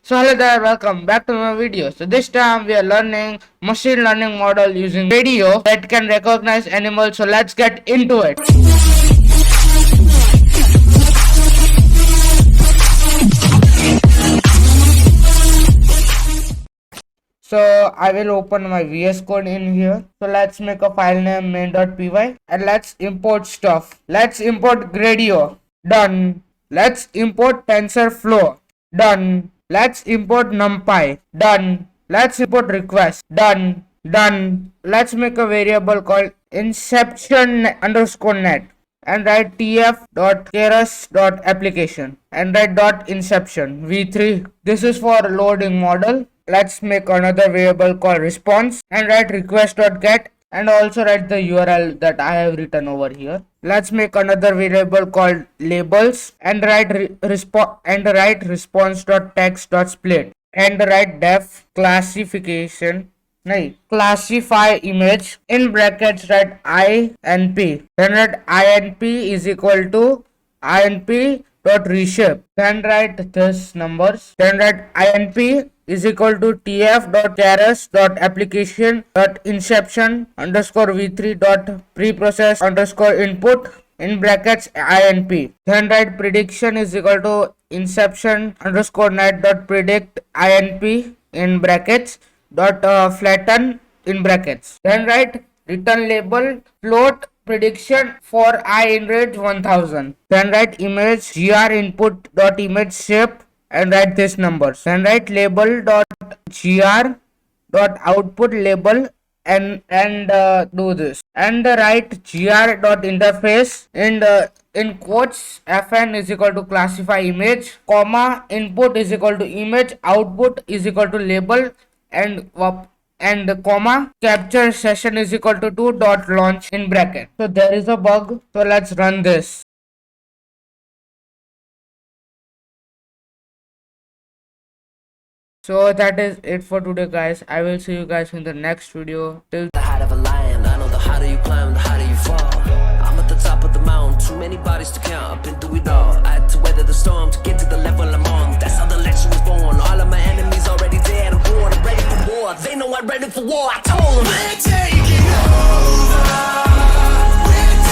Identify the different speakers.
Speaker 1: So hello there, welcome back to my video. So this time we are learning machine learning model using radio that can recognize animals. So let's get into it. So I will open my VS Code in here. So let's make a file name main.py and let's import stuff. Let's import Gradio. Done. Let's import TensorFlow. Done. Let's import NumPy. Done. Let's import request. Done. Done. Let's make a variable called inception_net and write tf.keras.application and write .inception v3. This is for loading model. Let's make another variable called response and write request.get and also write the URL that I have written over here. Let's make another variable called labels and write response.text.split and write def classification classify image in brackets write inp, then write inp is equal to inp dot reshape, then write this numbers, then write inp is equal to tf.keras.application.inception underscore v3 dot preprocess underscore input in brackets inp, then write prediction is equal to inception underscore net dot predict inp in brackets dot flatten in brackets, then write return label float prediction for I in range 1000, then write image gr input dot image shape and write this numbers, then write label dot gr dot output label and do this and write gr dot interface and in quotes fn is equal to classify image comma input is equal to image output is equal to label and comma capture session is equal to 2 dot launch in bracket. So there is a bug, so let's run this. So that is it for today, guys. I will see you guys in the next video. Till
Speaker 2: the height of a lion, I know the harder you climb, the harder you fall. I'm at the top of the mountain, too many bodies to count. I've been through it all. I had to weather the storm to get to the level I'm on. That's how the legend was born. All of my enemies already dead. I'm born, I'm ready for war. They know I'm ready for war. I told them.